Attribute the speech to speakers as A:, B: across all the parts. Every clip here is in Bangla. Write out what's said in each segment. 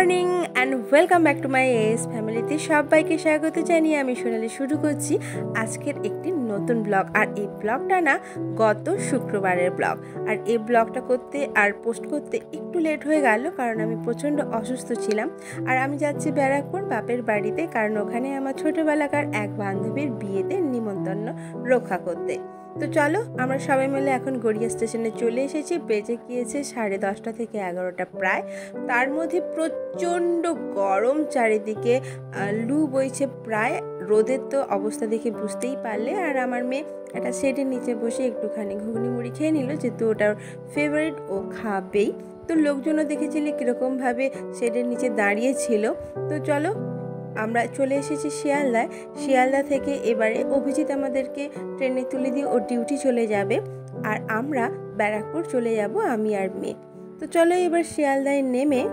A: Morning and welcome back to my S ফ্যামিলিতে সবাইকে স্বাগত জানিয়ে আমি সোনালি শুরু করছি আজকের একটি নতুন ব্লগ। আর এই ব্লগটা না গত শুক্রবারের ব্লগ। আর এই ব্লগটা করতে আর পোস্ট করতে একটু লেট হয়ে গেল, কারণ আমি প্রচণ্ড অসুস্থ ছিলাম। আর আমি যাচ্ছি ব্যারাকপুর বাপের বাড়িতে, কারণ ওখানে আমার ছোটোবেলাকার এক বান্ধবীর বিয়েতে নিমন্ত্রণ রক্ষা করতে। তো চলো আমরা সবাই মিলে এখন গড়িয়া স্টেশনে চলে এসেছি। বেজে গিয়েছে 10:30 থেকে 11টা প্রায়। তার মধ্যে প্রচণ্ড গরম, চারিদিকে লু বইছে প্রায়। রোদের তো অবস্থা দেখে বুঝতেই পারলে। আর আমার মেয়ে একটা শেডের নিচে বসে একটুখানি ঘুগনি মুড়ি খেয়ে নিল, যেহেতু ওটার ফেভারিট, ও খাবেই। তো লোকজনও দেখেছিলে কীরকমভাবে শেডের নিচে দাঁড়িয়েছিল। তো চলো আমরা চলে এসেছি শিয়ালদায়। শিয়ালদা থেকে এবারে অভিজিৎ আমাদেরকে ট্রেনে তুলে দিয়ে ওর ডিউটি চলে যাবে, আর আমরা ব্যারাকপুর চলে যাব আমি আর মেয়ে। তো চলো এবার শিয়ালদায় নেমে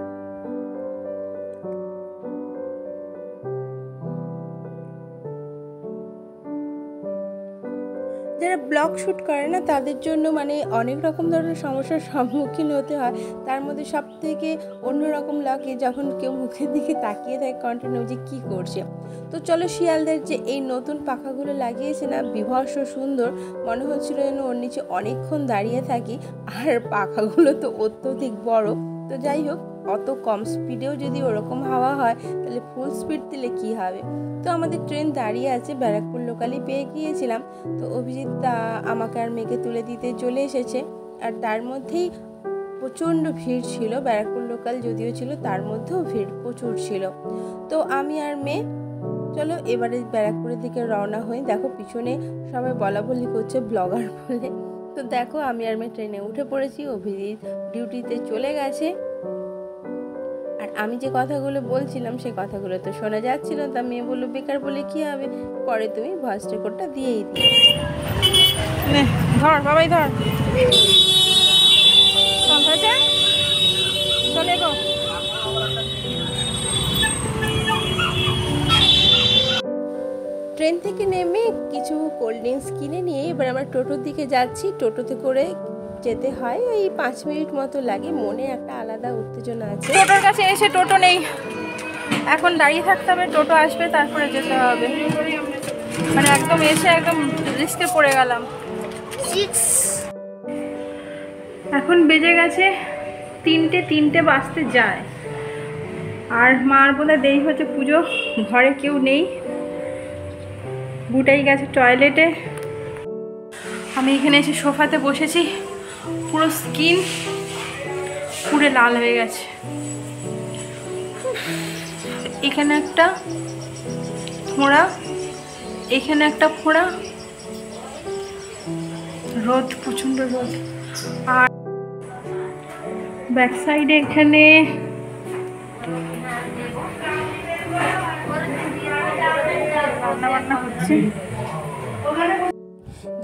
A: যারা ব্লগ শ্যুট করে না তাদের জন্য অনেক রকম ধরনের সমস্যার সম্মুখীন হতে হয়। তার মধ্যে সব থেকে অন্যরকম লাগে যখন কেউ মুখের দিকে তাকিয়ে থাকে কন্টিনিউ যে কী করছে। তো চলো শিয়ালদার যে এই নতুন পাখাগুলো লাগিয়েছে না, বিভৎস সুন্দর, মনে হচ্ছিল যেন ওর নিচে অনেকক্ষণ দাঁড়িয়ে থাকি। আর পাখাগুলো তো অত্যধিক বড়। তো যাই হোক, অত কম স্পিডেও যদি ওরকম হাওয়া হয় তাহলে ফুল স্পিড দিলে কি হবে। তো আমাদের ট্রেন দাঁড়িয়ে আছে, ব্যারাকপুর লোকালই পেয়ে গিয়েছিলাম। তো অভিজিৎ আমাকে আর মেয়েকে তুলে দিতে চলে এসেছে। আর তার মধ্যেই প্রচণ্ড ভিড় ছিল, ব্যারাকপুর লোকাল যদিও ছিল তার মধ্যেও ভিড় প্রচুর ছিল। তো আমি আর মেয়ে চলো এবারে ব্যারাকপুরের দিকে রওনা হই। দেখো পিছনে সবাই বলা বলি করছে ব্লগার বলে। তো দেখো আমি আর মেয়ে ট্রেনে উঠে পড়েছি, অভিজিৎ ডিউটিতে চলে গেছে। আর আমি যে কথাগুলো বলছিলাম সে কথাগুলো তো শোনা যাচ্ছিল। তা মেয়ে বললো বেকার বলে কি হবে, পরে তুমি ভয়েস রেকর্ডটা দিয়েই দিও। ধর বাবাই ধর, চলে গো। ট্রেন থেকে নেমে কিছু কোল্ড ড্রিঙ্কস কিনে নিয়ে এবার আমরা টোটোর দিকে যাচ্ছি। টোটোতে করে যেতে হয়, ওই 5 মিনিট মতো লাগে। মনে একটা আলাদা উত্তেজনা আছে।
B: টোটোর কাছে এসে টোটো নেই, এখন দাঁড়িয়ে থাকতে হবে, টোটো আসবে তারপরে যেতে হবে। একদম এসে একদম রিস্কে পড়ে গেলাম। এখন বেজে গেছে 3টে বাজতে যায়। আর মার বলে দেরি হচ্ছে, পুজো ঘরে কেউ নেই, বুটাই গেছে টয়লেটে। আমি এখানে এসে সোফাতে বসেছি, পুরো স্কিন পুরো লাল হয়ে গেছে। এখানে একটা ফোঁড়া, এখানে একটা ফোঁড়া, রোদ, প্রচণ্ড রোদ। আর ব্যাক সাইডে এখানে রান্নাবান্না হচ্ছে।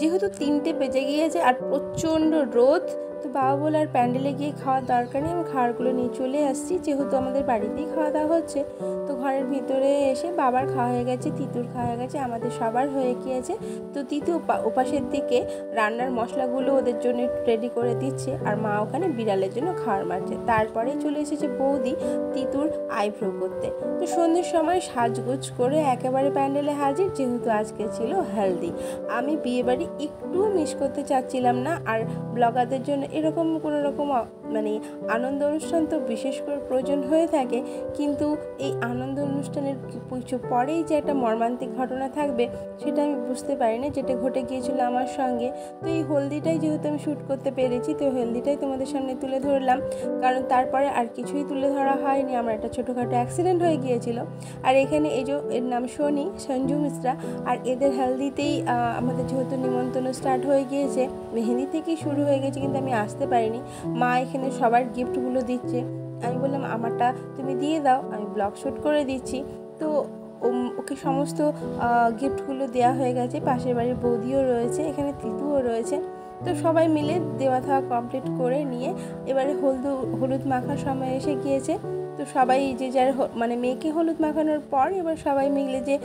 A: যেহেতু 3টে বেজে গিয়েছে আর প্রচণ্ড রোদ, তো বাবা বলে আর প্যান্ডেলে গিয়ে খাওয়ার দরকার নেই, আমি খাবারগুলো নিয়ে চলে আসছি। যেহেতু আমাদের বাড়িতেই খাওয়া দাওয়া হচ্ছে, তো ঘরের ভিতরে এসে বাবার খাওয়া হয়ে গেছে, তিতুর খাওয়া হয়ে গেছে, আমাদের সবার হয়ে গিয়েছে। তো তিতু ওপাশের দিকে রান্নার মশলাগুলো ওদের জন্য রেডি করে দিচ্ছে, আর মা ওখানে বিড়ালের জন্য খাবার মারছে। তারপরে চলে এসেছে বৌদি তিতুর আইব্রো করতে। তো সন্ধ্যের সময় সাজগোজ করে একেবারে প্যান্ডেলে হাজির, যেহেতু আজকে ছিল হেলদি। আমি বিয়েবাড়ি একটু মিস করতে চাচ্ছিলাম না। আর ব্লগারদের জন্য এরকম কোনো রকম আনন্দ অনুষ্ঠান তো বিশেষ করে প্রয়োজন হয়ে থাকে, কিন্তু এই আনন্দ অনুষ্ঠানের কিছু পরেই যে একটা মর্মান্তিক ঘটনা থাকবে সেটা আমি বুঝতে পারি না, যেটা ঘটে গিয়েছিল আমার সঙ্গে। তো এই হলদিটাই যেহেতু আমি শ্যুট করতে পেরেছি, তো হলদিটাই তোমাদের সামনে তুলে ধরলাম, কারণ তারপরে আর কিছুই তুলে ধরা হয়নি। আমার একটা ছোটোখাটো অ্যাক্সিডেন্ট হয়ে গিয়েছিল। আর এখানে এই যে এর নাম সঞ্জু মিশ্রা, আর এদের হেলদিতেই আমাদের যেহেতু নিমন্ত্রণ স্টার্ট হয়ে গিয়েছে, মেহেন্দি থেকেই শুরু হয়ে গেছে, কিন্তু আমি আসতে পারিনি। মা এখানে সবার গিফটগুলো দিচ্ছে, আমি বললাম আমারটা তুমি দিয়ে দাও, আমি ব্লগ শ্যুট করে দিচ্ছি। তো ওকে সমস্ত গিফটগুলো দেওয়া হয়ে গেছে। পাশের বাড়ির বৌদিও রয়েছে, এখানে তিতুও রয়েছে। তো সবাই মিলে দেওয়া থাওয়া কমপ্লিট করে নিয়ে এবারে হলুদ মাখার সময় এসে গিয়েছে। তো সবাই যে যার মেয়েকে হলুদ মাখানোর পর এবার সবাই মিলে যে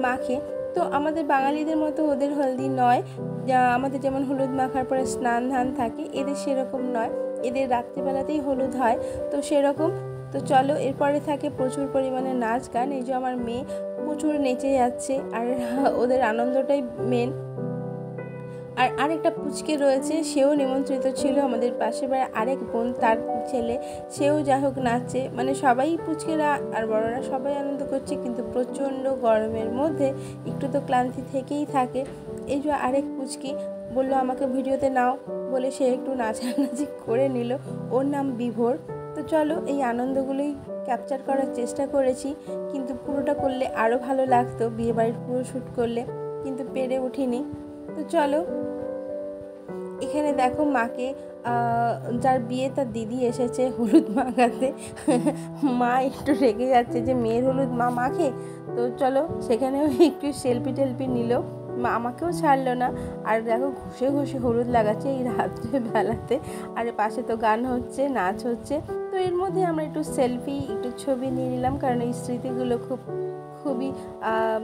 A: মাখে। তো আমাদের বাঙালিদের মতো ওদের হলদি নয়, যা আমাদের যেমন হলুদ মাখার পরে স্নান ধান থাকে, এদের সেরকম নয়, এদের রাত্রিবেলাতেই হলুদ হয়। তো সেরকম তো চলো, এরপরে থাকে প্রচুর পরিমাণে নাচ গান। এই যে আমার মেয়ে প্রচুর নেচে যাচ্ছে, আর ওদের আনন্দটাই মেন। আর আরেকটা পুচকে রয়েছে, সেও নিমন্ত্রিত ছিল, আমাদের পাশে বাড়ির আরেক বোন তার ছেলে, সেও যা হোক নাচছে। মানে সবাই, পুচকেরা আর বড়রা সবাই আনন্দ করছে, কিন্তু প্রচণ্ড গরমের মধ্যে একটু তো ক্লান্তি থেকেই থাকে। এই যে আরেক পুচকি বললো আমাকে ভিডিওতে নাও বলে, সে একটু নাচানাচি করে নিল। ওর নাম বিভোর। তো চলো, এই আনন্দগুলোই ক্যাপচার করার চেষ্টা করেছি, কিন্তু পুরোটা করলে আরও ভালো লাগতো, বিয়েবাড়ির পুরো শ্যুট করলে, কিন্তু পেরে উঠিনি। তো চলো, এখানে দেখো মাকে, যার বিয়ে তার দিদি এসেছে হলুদ মাখাতে। মা একটু রেগে যাচ্ছে যে মেয়ের হলুদ মা মাখে। তো চলো, সেখানেও একটু সেলফি টেলফি নিল, মা আমাকেও ছাড়লো না। আর দেখো ঘষে ঘষে হলুদ লাগাচ্ছে এই রাত্রে বেলাতে, আর পাশে তো গান হচ্ছে, নাচ হচ্ছে। তো এর মধ্যে আমরা একটু সেলফি, একটু ছবি নিয়ে নিলাম, কারণ এই স্মৃতিগুলো খুবই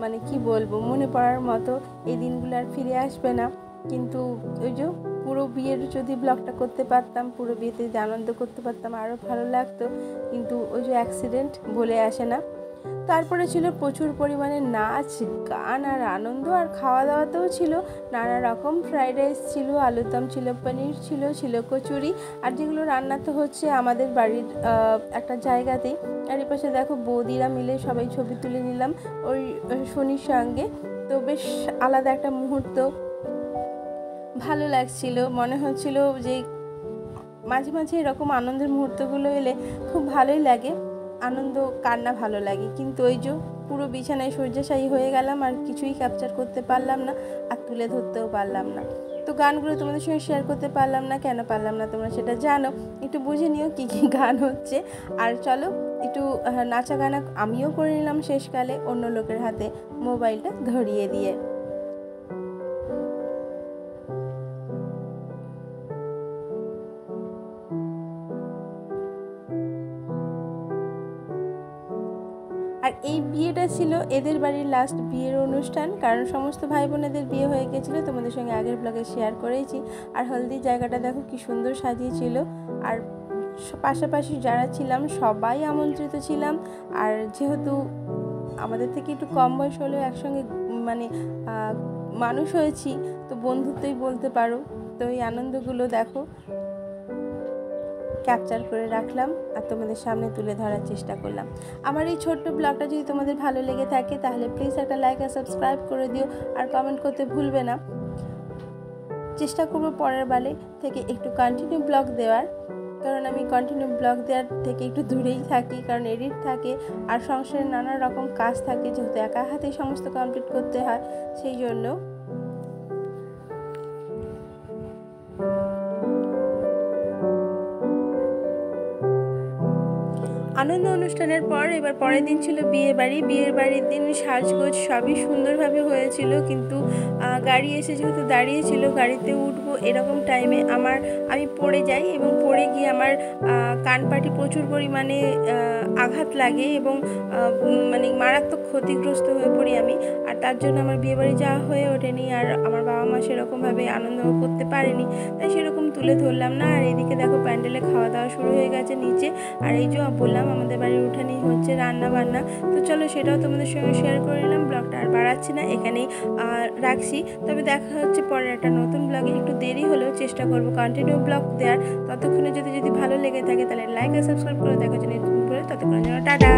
A: মানে কি বলবো, মনে পড়ার মতো। এই দিনগুলো আর ফিরে আসবে না। কিন্তু ওই যে পুরো বিয়ের যদি ব্লগটা করতে পারতাম, পুরো বিয়েতে যে আনন্দ করতে পারতাম, আরও ভালো লাগতো, কিন্তু ওই যে অ্যাক্সিডেন্ট বলে আসে না। তারপরে ছিল প্রচুর পরিমাণে নাচ গান আর আনন্দ, আর খাওয়া দাওয়াতেও ছিল নানা রকম। ফ্রাইড রাইস ছিল, আলুর দম ছিল, পনির ছিল কচুরি, আর যেগুলো রান্না তো হচ্ছে আমাদের বাড়ির একটা জায়গাতেই। আর এর পাশে দেখো বৌদিরা মিলে সবাই ছবি তুলে নিলাম ওই শনির সঙ্গে। তো বেশ আলাদা একটা মুহূর্ত, ভালো লাগছিল। মনে হচ্ছিল যে মাঝে মাঝে এরকম আনন্দের মুহূর্তগুলো এলে খুব ভালোই লাগে। আনন্দ কার না ভালো লাগে, কিন্তু ওই যে পুরো বিছানায় শয্যাশায়ী হয়ে গেলাম, আর কিছুই ক্যাপচার করতে পারলাম না, আর তুলে ধরতেও পারলাম না। তো গানগুলো তোমাদের সঙ্গে শেয়ার করতে পারলাম না, কেন পারলাম না তোমরা সেটা জানো, একটু বুঝে নিও কী কী গান হচ্ছে। আর চলো, একটু নাচা গানা আমিও করে নিলাম শেষকালে, অন্য লোকের হাতে মোবাইলটা ধরিয়ে দিয়ে। আর এই বিয়েটা ছিল এদের বাড়ির লাস্ট বিয়ের অনুষ্ঠান, কারণ সমস্ত ভাই বোনেদের বিয়ে হয়ে গেছিলো, তোমাদের সঙ্গে আগের ব্লগে শেয়ার করেছি। আর হলদির জায়গাটা দেখো কি সুন্দর সাজিয়েছিল, আর পাশাপাশি যারা ছিলাম সবাই আমন্ত্রিত ছিলাম। আর যেহেতু আমাদের থেকে একটু কম বয়স হলেও একসঙ্গে মানে মানুষ হয়েছি, তো বন্ধুত্বই বলতে পারো। তো এই আনন্দগুলো দেখো ক্যাপচার করে রাখলাম আর তোমাদের সামনে তুলে ধরার চেষ্টা করলাম। আমার এই ছোট্ট ব্লগটা যদি তোমাদের ভালো লেগে থাকে, তাহলে প্লিজ একটা লাইক আর সাবস্ক্রাইব করে দিও, আর কমেন্ট করতে ভুলবে না। চেষ্টা করবো পরের বারে থেকে একটু কন্টিনিউ ব্লগ দেওয়ার, কারণ আমি কন্টিনিউ ব্লগ দেওয়ার থেকে একটু দূরেই থাকি, কারণ এডিট থাকে আর সংসারে নানা রকম কাজ থাকে, যেহেতু একা হাতেই সমস্ত কমপ্লিট করতে হয়, সেই জন্য। আনন্দ অনুষ্ঠানের পর এবার পরের দিন ছিল বিয়ের বাড়ির দিন সাজগোজ সবই সুন্দরভাবে হয়েছিল, কিন্তু গাড়ি এসে যেহেতু দাঁড়িয়েছিল, গাড়িতে উঠবো এরকম টাইমে আমি পড়ে যাই, এবং পড়ে গিয়ে আমার কানপাটি প্রচুর পরিমাণে আঘাত লাগে, এবং মানে মারাত্মক ক্ষতিগ্রস্ত হয়ে পড়ি আমি। আর তার জন্য আমার বিয়েবাড়ি যাওয়া হয়ে ওঠেনি, আর আমার বাবা মা সেরকমভাবে আনন্দ করতে পারেনি, তাই সেরকম তুলে ধরলাম না। আর এদিকে দেখো প্যান্ডেলে খাওয়া দাওয়া শুরু হয়ে গেছে নিচে, আর এই যে বললাম আমাদের বাড়ির উঠানেই হচ্ছে রান্না বান্না। তো চলো, সেটাও তোমাদের সঙ্গে শেয়ার করে নিলাম। ব্লগটা আর বাড়াচ্ছি না, এখানেই রাখছি। তবে দেখা হচ্ছে পরের একটা নতুন ব্লগে। একটু দেরি হলেও চেষ্টা করবো কন্টিনিউ ব্লগ দেওয়ার। ততক্ষণে যদি ভালো লেগে থাকে তাহলে লাইক আর সাবস্ক্রাইব করে দেখো, ততক্ষণের জন্য টাটা।